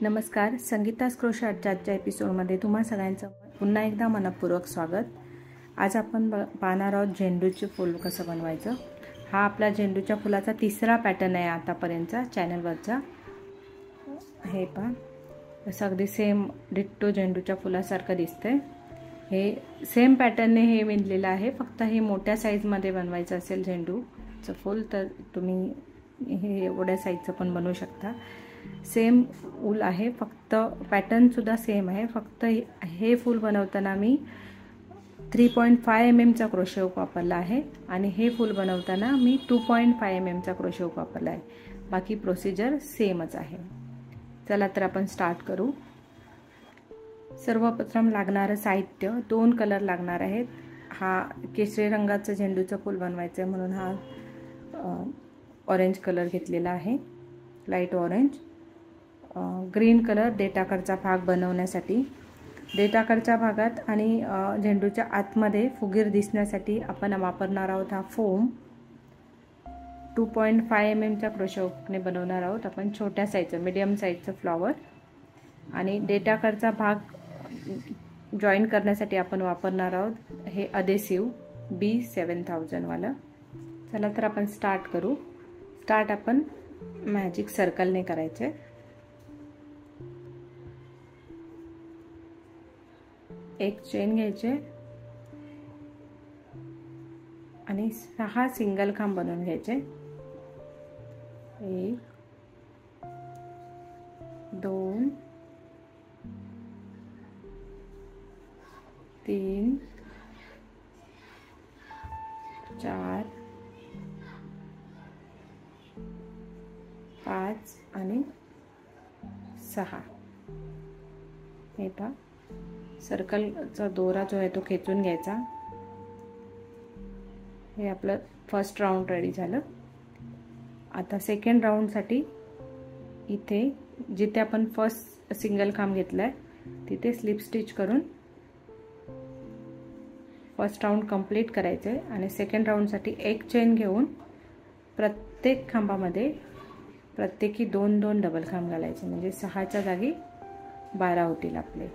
नमस्कार, संगीतास क्रोशाटच्या आजच्या एपिसोडमध्ये तुम्हा सगळ्यांचं पुन्हा एकदा मनपूर्वक स्वागत। आज आपण पाहणार आहोत झेंडूचे फूल कसं बनवायचं। हा आपला झेंडूच्या फुलाचा तिसरा पॅटर्न आहे आतापर्यंतचा चॅनलवरचा। हे पहा, असं अगदी सेम डिट्टो झेंडूच्या फुलासारखं दिसतंय। हे सेम पॅटर्नने हे विणलेलं आहे, फक्त हे मोठ्या साईजमध्ये बनवायचं असेल झेंडूचं फूल तर तुम्ही हे एवढ्या साईजचं पण बनवू शकता। सेम ऊल आहे, फक्त पॅटर्न सुद्धा सेम आहे। फक्त हे फूल बनवताना मी 3.5 mm चा क्रोशे हुक वापरला आहे आणि हे फूल बनवताना मी 2.5 mm चा क्रोशे हुक वापरला आहे। बाकी प्रोसिजर सेमच आहे। चला तर आपण स्टार्ट करू। सर्वप्रथम लागणारे साहित्य 2 कलर लागणार आहेत। हा केशरी रंगाचं झेंडूचं फूल बनवायचं आहे म्हणून हा ऑरेंज कलर घेतलेला आहे, लाईट ऑरेंज। ग्रीन कलर डेटाकडचा भाग बनवण्यासाठी, डेटाकडच्या भागात आणि झेंडूच्या आतमध्ये फुगीर दिसण्यासाठी आपण वापरणार आहोत हा फोम। 2.5 mm च्या क्रोशे हुकने बनवणार आहोत आपण छोट्या साईजचं मीडियम साईजचं फ्लॉवर। आणि डेटाकडचा भाग जॉईन करण्यासाठी आपण वापरणार आहोत हे अधेसिव्ह B7000 वाला। चला तर आपण स्टार्ट करू। स्टार्ट आपण मॅजिक सर्कलने करायचे। एक चेन घ्यायचे आणि 6 सिंगल खांब बनवून घ्यायचे। 1 2 3 4 5 आणि 6। हे पहा, सर्कलचा दोरा जो आहे तो खेचून घ्यायचा। हे आपलं फर्स्ट राउंड रेडी झालं। आता सेकंड राउंडसाठी इथे जिथे आपण फर्स्ट सिंगल खांब घेतलाय तिथे स्लिप स्टिच करून फर्स्ट राउंड कंप्लीट करायचे आणि सेकंड राउंडसाठी एक चेन घेऊन प्रत्येक खांबामध्ये प्रत्येकी 2-2 डबल खांब घालायचे, म्हणजे 6च्या जागी 12 होतील आपले।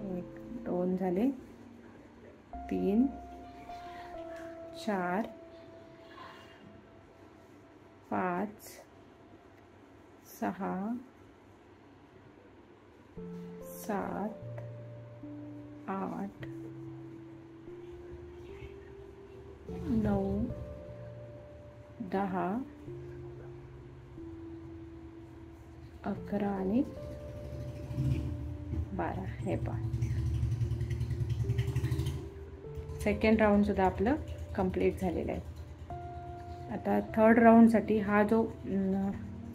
1 2 झाले, 3 4 5 6 7 8 9 10 11 आणि 12। हे पहा, सेकंड राउंड सुद्धा आपलं कंप्लीट झालेलं आहे। आता थर्ड राउंडसाठी हा जो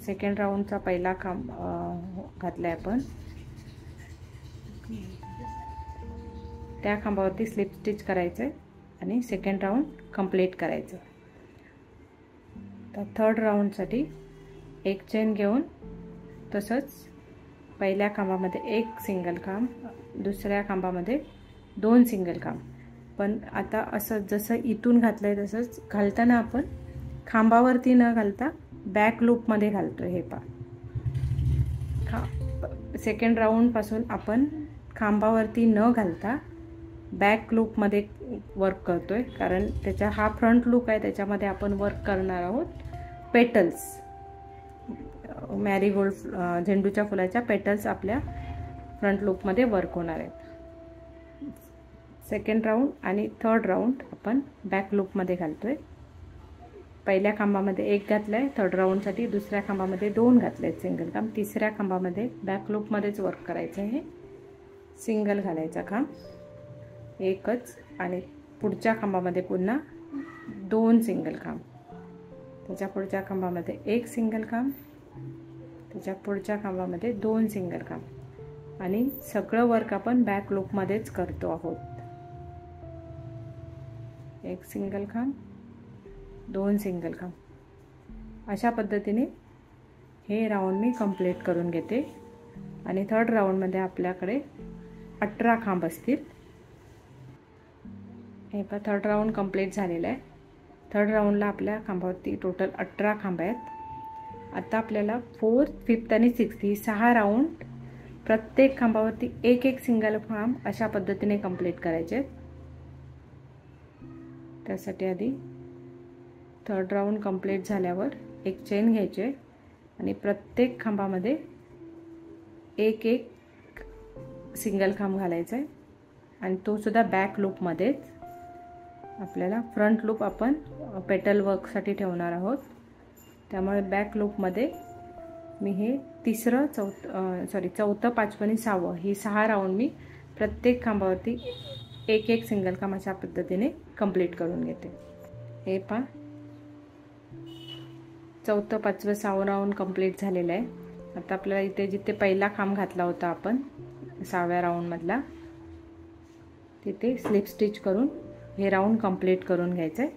सेकंड राउंडचा पहिला खांब घातलाय आपण, त्या खांबावरती स्लिप स्टिच करायचं आणि सेकंड राउंड कंप्लीट करायचं। तर थर्ड राउंडसाठी एक चेन घेऊन तसंच पहिल्या खांबामध्ये एक सिंगल खांब, दुसऱ्या खांबामध्ये 2 सिंगल खांब। पण आता असं जसं इथून घातलंय तसंच घालताना आपण खांबावरती न घालता बॅक लूपमध्ये घालतोय। हे पहा, सेकंड राउंडपासून आपण खांबावरती न घालता बॅक लूपमध्ये वर्क करतोय, कारण त्याचा हा फ्रंट लूप आहे, त्याच्यामध्ये आपण वर्क करणार आहोत पेटल्स। मॅरीगोल्ड झेंडूच्या फुलाच्या पेटल्स आपल्या फ्रंट लूपमध्ये वर्क होणार आहेत। सेकंड राउंड आणि थर्ड राउंड आपण बॅक लूपमध्ये घालतोय। पहिल्या खांबामध्ये एक घातलाय थर्ड राउंडसाठी, दुसऱ्या खांबामध्ये 2 घातले सिंगल खांब, तिसऱ्या खांबामध्ये बॅक लूपमध्येच वर्क करायचं आहे। सिंगल घालायचा खांब एकच आणि पुढच्या खांबामध्ये पुन्हा 2 सिंगल खांब, त्याच्या पुढच्या खांबामध्ये 1 सिंगल खांब, त्याच्या पुढच्या खांबामध्ये 2 सिंगल खांब आणि सगळं वर्क आपण बॅक लूपमध्येच करतो आहोत। 1 सिंगल खांब, 2 सिंगल खांब, अशा पद्धतीने हे राउंड मी कंप्लीट करून घेते। आणि थर्ड राउंडमध्ये आपल्याकडे 18 खांब असतील। हे पहा, थर्ड राउंड कंप्लीट झालेला आहे। थर्ड राउंडला आपल्या खांबावरती टोटल 18 खांब आहेत आता आपल्याला 4th, 5th आणि 6th ही 6 राऊंड प्रत्येक खांबावरती एक एक सिंगल खांब अशा पद्धतीने कंप्लीट करायचे. त्यासाठी आधी 3rd राऊंड कंप्लीट झाल्यावर एक चेन घ्यायचे आणि प्रत्येक खांबामध्ये एक एक सिंगल खांब घालायचा आहे आणि तो सुद्धा बॅक लूपमध्येच. आपल्याला फ्रंट लूप आपण पेटल वर्कसाठी ठेवणार आहोत, त्यामुळे बॅक लूपमध्ये मी हे 3रं, 4थं, 5वं आणि 6वं ही 6 राऊंड मी प्रत्येक खांबावरती एक एक सिंगल खांब अशा पद्धतीने कंप्लीट करून घेते. हे पहा 4थं, 5वं, 6वं राऊंड कंप्लीट झालेलं आहे. आता आपल्याला इथे जिथे पहिला खांब घातला होता आपण 6व्या राऊंडमधला, तिथे स्लिप स्टिच करून हे राऊंड कंप्लीट करून घ्यायचं आहे.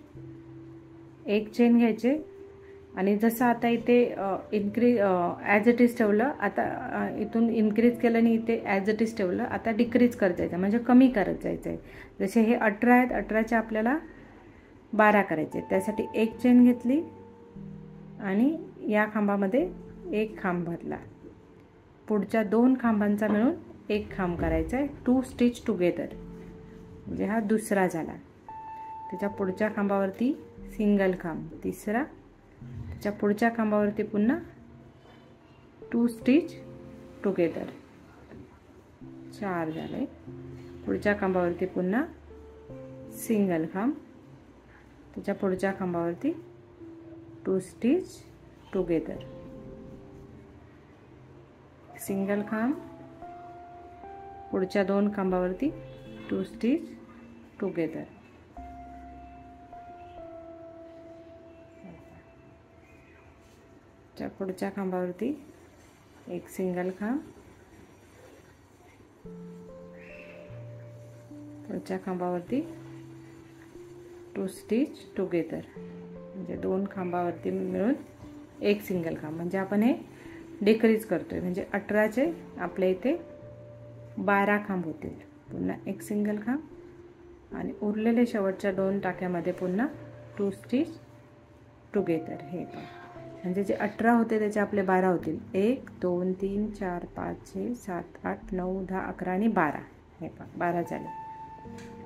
एक चेन घ्यायचे आणि जसं आता इथे ॲज इट इज ठेवलं, आता इथून इन्क्रीज केलं आणि इथे ॲज इट इज ठेवलं, आता डिक्रीज करत जायचं म्हणजे कमी करत जायचं आहे. जसे हे 18 आहेत, 18चे आपल्याला 12 करायचे. त्यासाठी एक चेन घेतली आणि या खांबामध्ये एक खांब भरला. पुढच्या 2 खांबांचा मिळून एक खांब करायचा आहे. 2 स्टिच टुगेदर म्हणजे हा दुसरा झाला. त्याच्या पुढच्या खांबावरती सिंगल खांब, तिसरा. त्याच्या पुढच्या खांबावरती पुन्हा 2 स्टिच टुगेदर, 4 झाले. पुढच्या खांबावरती पुन्हा सिंगल खांब, त्याच्या पुढच्या खांबावरती 2 स्टिच टुगेदर, सिंगल खांब, पुढच्या 2 खांबावरती 2 स्टिच टुगेदर. पुढच्या खांबावरती एक सिंगल खांब, पुढच्या खांबावरती 2 स्टिच टुगेदर म्हणजे 2 खांबावरती मिळून एक सिंगल खांब. म्हणजे आपण हे डिक्रीज करतोय म्हणजे 18चे आपल्या इथे 12 खांब होतील. पुन्हा एक सिंगल खांब आणि उरलेले शेवटच्या 2 टाक्यामध्ये पुन्हा 2 स्टिच टुगेदर. हे पण म्हणजे जे 18 होते त्याचे आपले 12 होतील. 1 2 3 4 5 6 7 8 9 10 11 आणि 12. हे पण 12 झाले.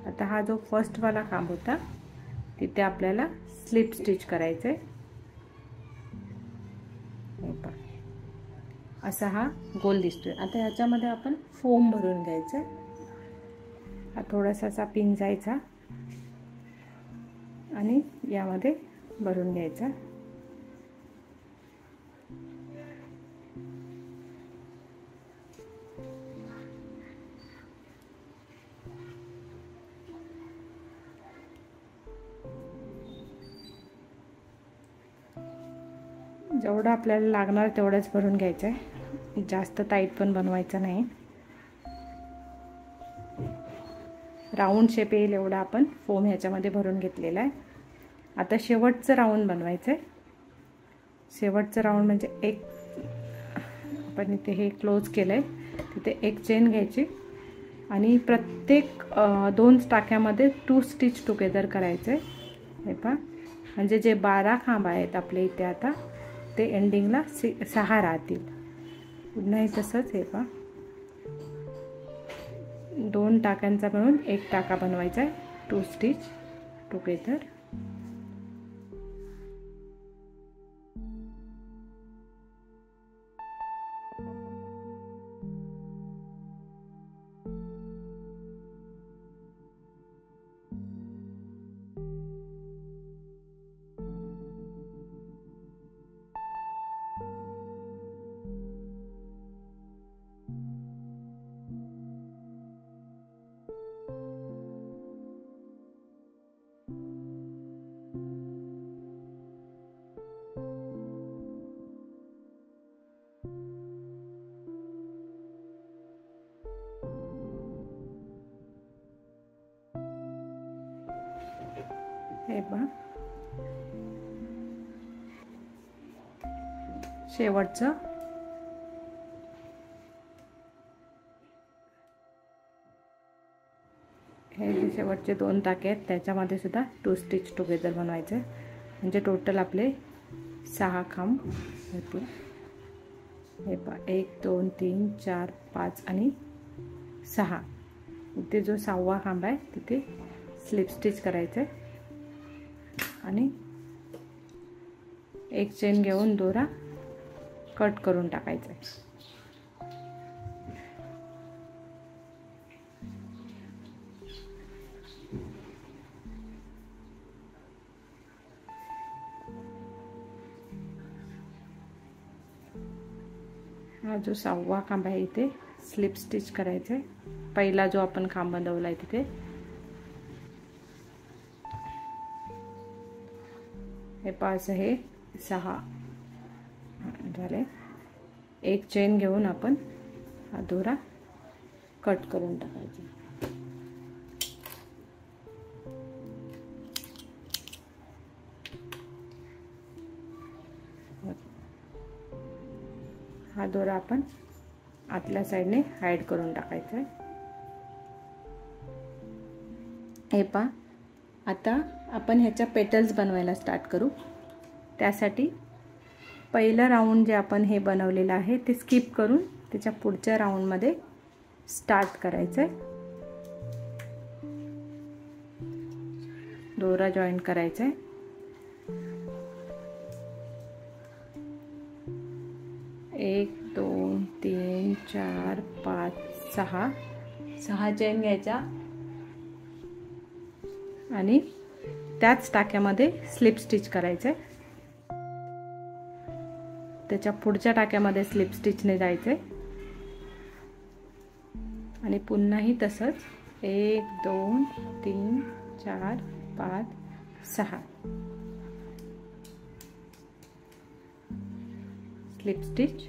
आता हा जो फर्स्टवाला खांब होता तिथे आपल्याला स्लिप स्टिच करायचं आहे. हे पण असा हा गोल दिसतोय. आता ह्याच्यामध्ये आपण फोम भरून घ्यायचं. हा थोडासा असा पिंजायचा आणि यामध्ये भरून घ्यायचा. जेवढं आपल्याला लागणार तेवढंच भरून घ्यायचं आहे, जास्त टाईट पण बनवायचं नाही. राऊंड शेप येईल एवढा आपण फोम ह्याच्यामध्ये भरून घेतलेला आहे. आता शेवटचं राऊंड बनवायचं आहे. शेवटचं राऊंड म्हणजे एक आपण इथे हे क्लोज केलं आहे, तिथे एक चेन घ्यायची आणि प्रत्येक 2 टाक्यामध्ये 2 स्टिच टुगेदर करायचं आहे. हे पहा म्हणजे जे 12 खांब आहेत आपले इथे आता ते एंडिंगला 6 राहतील. पुन्हा तसंच. हे पहा 2 टाक्यांचा मिळून एक टाका बनवायचा आहे. 2 स्टिच टुगेदर. हे पहा शेवटचं हे जे शेवटचे 2 टाके आहेत त्याच्यामध्ये सुद्धा 2 स्टिच टुगेदर बनवायचे. म्हणजे टोटल आपले 6 खांब होतील. हे पहा 1 2 3 4 5 आणि 6. इथे जो 6वा खांब आहे तिथे स्लिप स्टिच करायचं आहे आणि एक चेन घेऊन दोरा कट करून टाकायचा आहे. हा जो 6वा खांब आहे इथे स्लिप स्टिच करायचं आहे. पहिला जो आपण खांब बांधवला आहे तिथे हे 5 हे 6 झाले. एक चेन घेऊन आपण हा दोरा कट करून टाकायचा. हा दोरा आपण आतल्या साईडने हाईड करून टाकायचा आहे. हे पहा आता आपण ह्याच्या पेटल्स बनवायला स्टार्ट करू. त्यासाठी पहिलं राऊंड जे आपण हे बनवलेलं आहे ते स्किप करून त्याच्या पुढच्या राऊंडमध्ये स्टार्ट करायचं आहे. दोरा जॉईंट करायचा आहे. एक 2 3 4 5 6 चेन घ्यायच्या आणि त्याच टाक्यामध्ये स्लिप स्टिच करायचं आहे. त्याच्या पुढच्या टाक्यामध्ये स्लिप स्टिचने जायचं आहे आणि पुन्हाही तसंच 1 2 3 4 5 6 स्लिप स्टिच.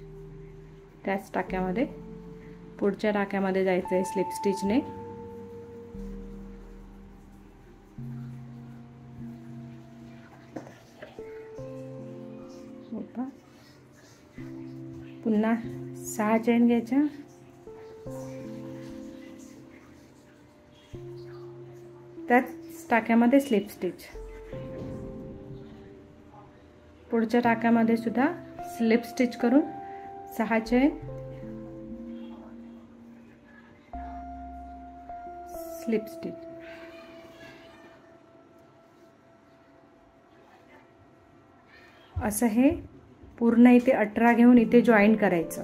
त्याच टाक्यामध्ये पुढच्या टाक्यामध्ये जायचं आहे स्लिप स्टिचने. पुन्हा 6 चेन घ्यायच्या. त्याच टाक्यामध्ये स्लिप स्टिच. पुढच्या टाक्यामध्ये सुद्धा स्लिप स्टिच करून 6 चेन स्लिप स्टिच. असं हे पूर्ण इथे 18 घेऊन इथे जॉईन करायचं.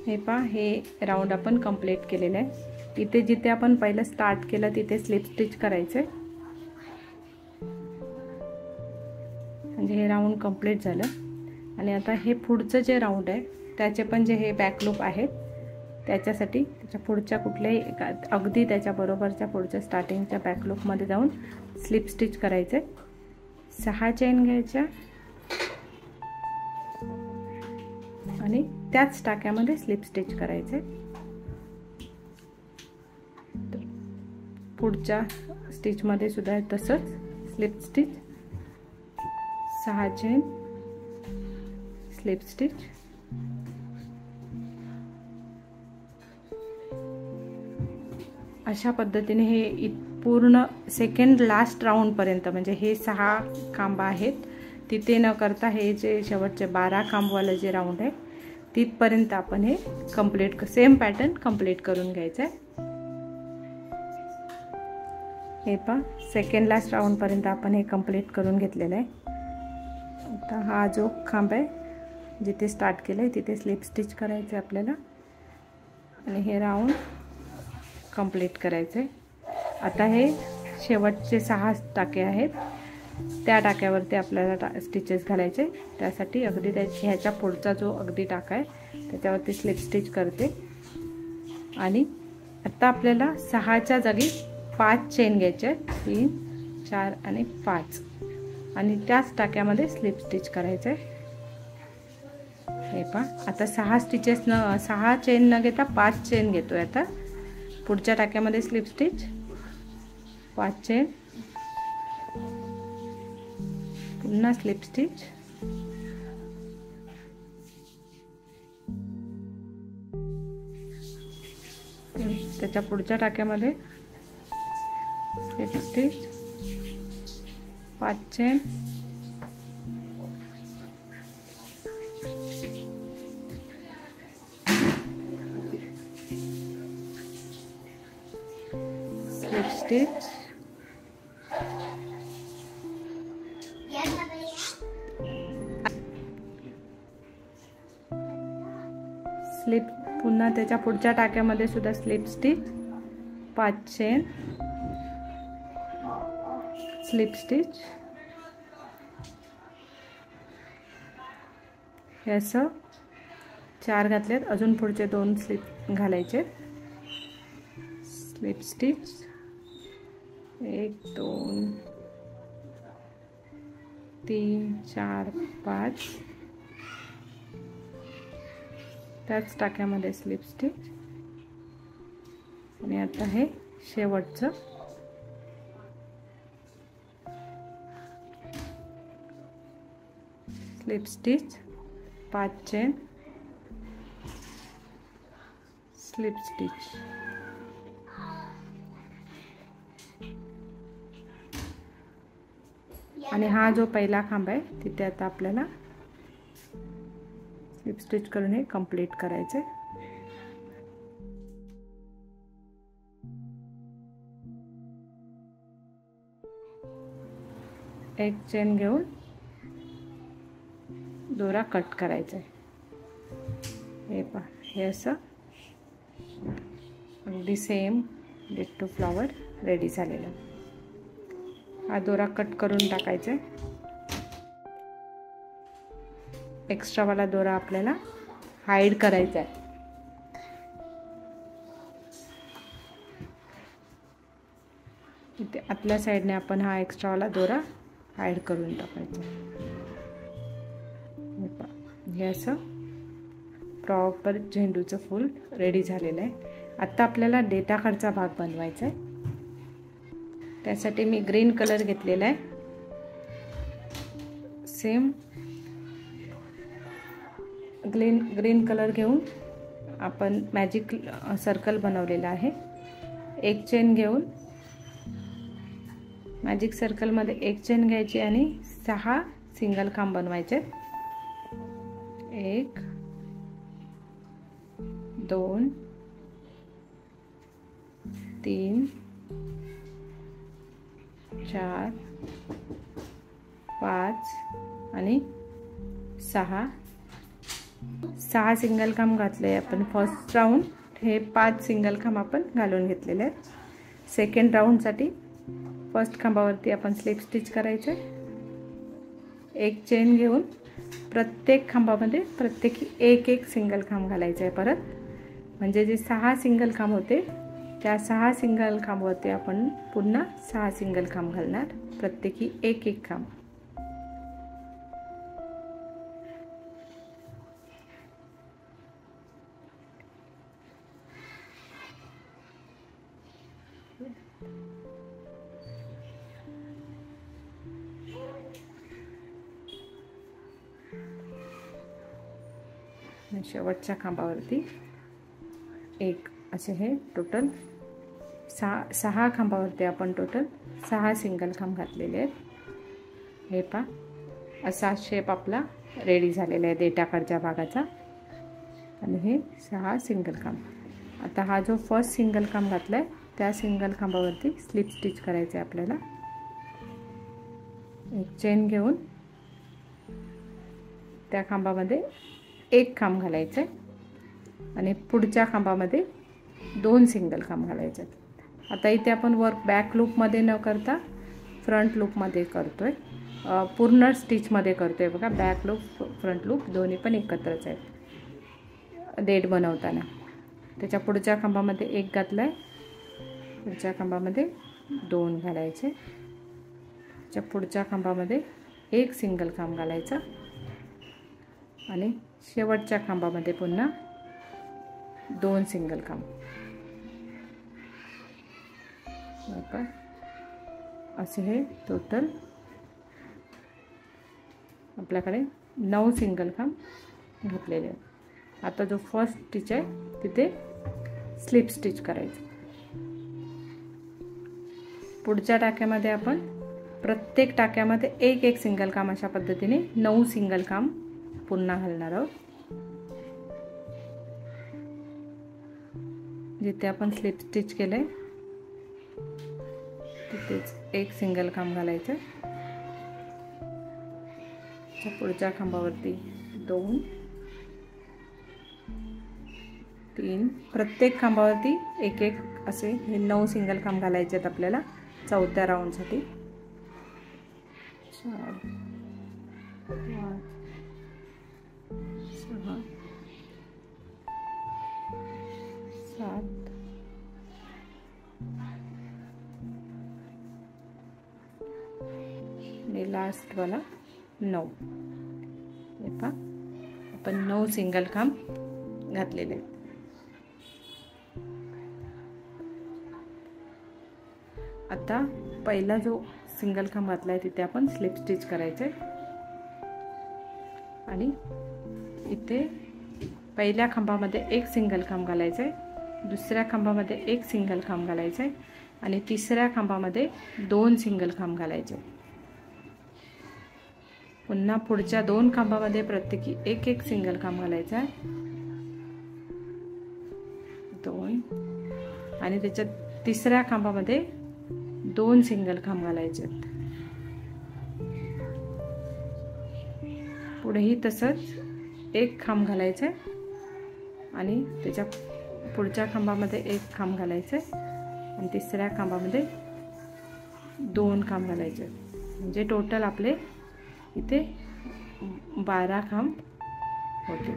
हे पहा हे राऊंड आपण कंप्लीट केलेलं आहे. तिथे जिथे आपण पहिलं स्टार्ट केलं तिथे स्लिप स्टिच करायचे. म्हणजे हे राऊंड कंप्लीट झालं. आणि आता हे पुढचं जे राऊंड आहे त्याचे पण जे हे बॅक लूप आहेत त्याच्यासाठी त्याच्या पुढच्या कुठल्याही अगदी त्याच्या बरोबरच्या पुढच्या स्टार्टिंगच्या बॅक लूपमध्ये जाऊन स्लिप स्टिच करायचे. 6 चेन घ्यायच्या आणि त्याच टाक्यामध्ये स्लिप स्टिच करायचे. पुढच्या स्टिचमध्ये सुद्धा तसंच slip stitch 6 chain slip stitch. अशा पद्धतीने हे पूर्ण सेकंड लास्ट राऊंड पर्यंत म्हणजे हे 6 खांब आहेत तिथे न करता हे जे शेवटचे 12 खांबवाले जे राऊंड आहे तिथपर्यंत आपण हे कंप्लीट सेम पॅटर्न कंप्लीट करून घ्यायचं आहे. हे पहा सेकंड लास्ट राऊंड पर्यंत आपण हे कंप्लीट करून घेतलेलं आहे. आता हा जो खांब आहे जिथे स्टार्ट केलं आहे तिथे स्लिप स्टिच करायचं आहे आपल्याला आणि हे राऊंड कंप्लीट करायचं आहे. आता हे शेवटचे 6 टाके आहेत त्या टाक्यावरती आपल्याला स्टिचेस घालायचे. त्यासाठी अगदी ह्याच्या पुढचा जो अगदी टाका आहे त्याच्यावरती स्लिप स्टिच करते. आणि आता आपल्याला 6च्या जागी 5 चेन घ्यायचे 3 4 आणि 5 आणि त्याच टाक्यामध्ये स्लिप स्टिच करायचं आहे. हे पहा आता 6 चेन न घेता 5 चेन घेतोय. आता पुढच्या टाक्यामध्ये स्लिप स्टिच 5 चेन पुन्हा स्लिप स्टिच त्याच्या पुढच्या टाक्यामध्ये slip stitch 5 chain, slip stitch, slip, पुन्हा त्याच्या पुढच्या टाक्यामध्ये सुद्धा slip stitch, 5 chain, slip stitch, हे असं 4 घातलेत. अजून पुढचे 2 स्लिप घालायचे. स्लिप स्टिच 1 2 3 4 5, त्याच टाक्यामध्ये स्लिप स्टिच. आणि आता हे शेवटचं slip stitch, 5 chain, slip stitch. आणि हा जो पहिला खांब आहे तिथे आता आपल्याला स्लिप स्टिच करून हे कंप्लीट करायचे. एक चेन घेऊन दोरा कट करायचा आहे. हे पहा, हे असं अगदी सेम डिट्टो फ्लॉवर रेडी झालेला. हा दोरा कट करून टाकायचा आहे. एक्स्ट्रावाला दोरा आपल्याला हाईड करायचा आहे. इथे आतल्या साईडने आपण हा एक्स्ट्रावाला दोरा हाईड करून टाकायचा. हे असं प्रॉपर झेंडूचं फूल रेडी झालेलं आहे. आता आपल्याला डेटाकडचा भाग बनवायचा आहे. त्यासाठी मी ग्रीन कलर घेतलेला आहे. सेम ग्रीन कलर घेऊन आपण मॅजिक सर्कल बनवलेला आहे. एक चेन घेऊन मॅजिक सर्कलमध्ये एक चेन घ्यायची आणि 6 सिंगल खांब बनवायचे. 1 2 3 4 5 आणि 6 सिंगल खांब घातले आपण. फर्स्ट राऊंड हे 5 सिंगल खांब आपण घालून घेतलेले आहेत. सेकंड राऊंडसाठी फर्स्ट खांबावरती आपण स्लिप स्टिच करायचे. एक चेन घेऊन प्रत्येक खांबामध्ये प्रत्येकी एक सिंगल खांब घालायचं आहे परत. म्हणजे जे 6 सिंगल खांब होते त्या 6 सिंगल खांबावरती आपण पुन्हा 6 सिंगल खांब घालणार, प्रत्येकी एक खांब. शेवटच्या खांबावरती एक असे हे टोटल 6 खांबावरती आपण टोटल 6 सिंगल खांब घातलेले आहेत. हे पहा, असा शेप आपला रेडी झालेला आहे देठाकडच्या भागाचा. आणि हे 6 सिंगल खांब. आता हा जो फर्स्ट सिंगल खांब घातला आहे त्या सिंगल खांबावरती स्लिप स्टिच करायचं आहे आपल्याला. एक चेन घेऊन त्या खांबामध्ये एक खांब घालायचं आहे आणि पुढच्या खांबामध्ये 2 सिंगल खांब घालायचे. आता इथे आपण वर्क बॅक लूपमध्ये न करता फ्रंट लूपमध्ये करतोय. पूर्ण स्टिचमध्ये करतोय बघा. बॅक लूप फ्रंट लूप दोन्ही पण एकत्रच आहेत देठ बनवताना. त्याच्या पुढच्या खांबामध्ये 1 घातला आहे, पुढच्या खांबामध्ये 2 घालायचे, त्याच्या पुढच्या खांबामध्ये 1 सिंगल खांब घालायचा आणि शेवटच्या खांबामध्ये पुन्हा 2 सिंगल खांब. असे हे टोटल आपल्याकडे 9 सिंगल खांब घातलेले आहेत. आता जो फर्स्ट स्टिच आहे तिथे स्लिप स्टिच करायचं. पुढच्या टाक्यामध्ये आपण प्रत्येक टाक्यामध्ये एक एक सिंगल काम अशा पद्धतीने 9 सिंगल काम पुन्हा घालणार आहोत. जिथे आपण स्लिप स्टिच केले तिथेच एक सिंगल काम घालायचं. पुढच्या खांबावरती 2 3 प्रत्येक खांबावरती एक एक असे हे 9 सिंगल काम घालायचे आहेत आपल्याला चौथ्या राऊंडसाठी. 4 5 6 7 आणि लास्ट वाला 9. हे पहा आपण 9 सिंगल काम घातलेले आहेत. आता पहिला जो सिंगल खांब घातला आहे तिथे आपण स्लिप स्टिच करायचे आणि इथे पहिल्या खांबामध्ये एक सिंगल खांब घालायचं आहे, दुसऱ्या खांबामध्ये एक सिंगल खांब घालायचं आहे आणि तिसऱ्या खांबामध्ये 2 सिंगल खांब घालायचे. पुन्हा पुढच्या 2 खांबामध्ये प्रत्येकी एक एक सिंगल खांब घालायचा आहे. 2 आणि त्याच्या तिसऱ्या खांबामध्ये 2 सिंगल खांब घालायचे आहेत. पुढेही तसंच एक खांब घालायचं आहे आणि त्याच्या पुढच्या खांबामध्ये एक खांब घालायचं आहे आणि तिसऱ्या खांबामध्ये 2 खांब घालायचे आहेत. म्हणजे टोटल आपले इथे 12 खांब होते.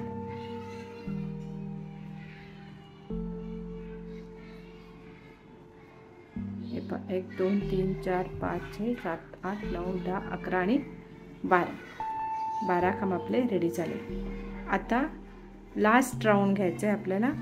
हे 1 2 3 4 5 6 7 8 9 10 11 आणि 12 खांब आपले रेडी झाले. आता लास्ट राऊंड घ्यायचं आहे आपल्याला.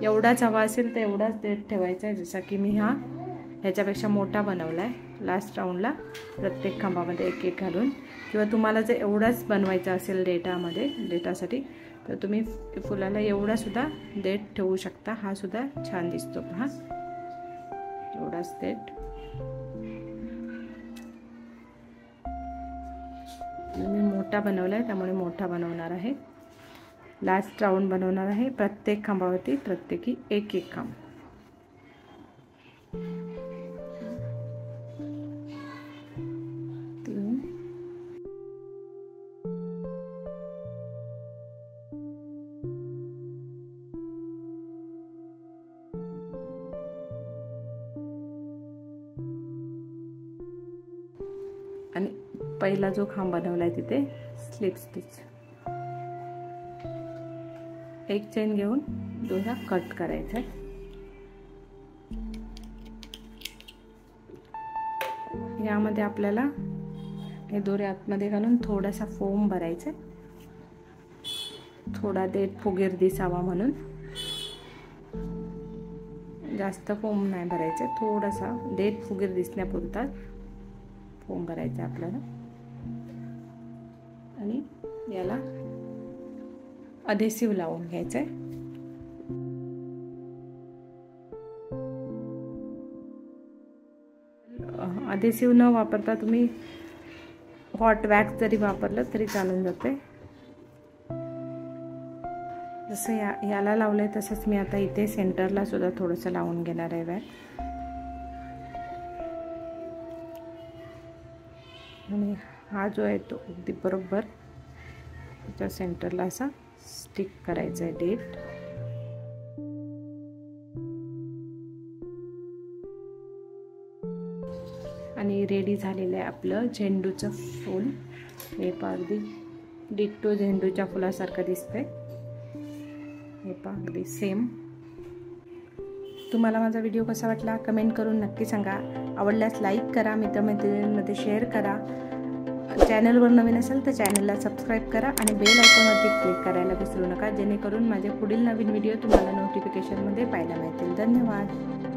एवढाच हवा असेल तर एवढाच देठ ठेवायचा आहे. जसा की मी ह्याच्यापेक्षा मोठा बनवला आहे. लास्ट राऊंडला प्रत्येक खांबामध्ये एक एक घालून, किंवा तुम्हाला जर एवढाच बनवायचा असेल डेटासाठी तर तुम्ही फुलाला एवढा सुद्धा देठ ठेवू शकता. हा सुद्धा छान दिसतो पहा. एवढाच देठ मी मोठा बनवला आहे त्यामुळे मोठा बनवणार आहे. लास्ट राऊंड बनवणार आहे. प्रत्येक खांबावरती प्रत्येकी एक एक खांब. आणि पहिला जो खांब बनवलाय तिथे स्लिप स्टिच, एक चेन घेऊन दोरा कट करायचा आहे. यामध्ये आपल्याला हे दोरे आतमध्ये घालून थोडासा फोम भरायचा, थोडा देठ फुगीर दिसावा म्हणून. जास्त फोम नाही भरायचा, थोडासा देठ फुगीर दिसण्यापुरता फोम भरायचा आपल्याला. आणि याला अधेसिव्ह लावून घ्यायचंय. अधेसिव्ह न वापरता तुम्ही हॉट वॅक्स जरी वापरलं तरी चालून जाते. जसं याला लावलंय तसंच मी आता इथे सेंटरला सुद्धा थोडंसं लावून घेणार आहे वॅक्स. आणि हा जो आहे तो अगदी बरोबर त्याच्या सेंटरला असा स्टिक करायचा आहे देठ. आणि रेडी झालेलं आहे आपलं झेंडूचं फूल. हे पहा अगदी डिट्टो झेंडूच्या फुलासारखं दिसतंय. हे पहा अगदी सेम. तुम्हाला माझा व्हिडिओ कसा वाटला कमेंट करून नक्की सांगा. आवडल्यास लाईक करा, मित्रमैत्रिणींमध्ये शेअर करा. चॅनलवर नवीन असेल तर चॅनलला सबस्क्राईब करा आणि बेल आयकॉनवरती क्लिक करायला विसरू नका, जेणेकरून माझे पुढील नवीन व्हिडिओ तुम्हाला नोटिफिकेशनमध्ये पाहायला मिळतील. धन्यवाद.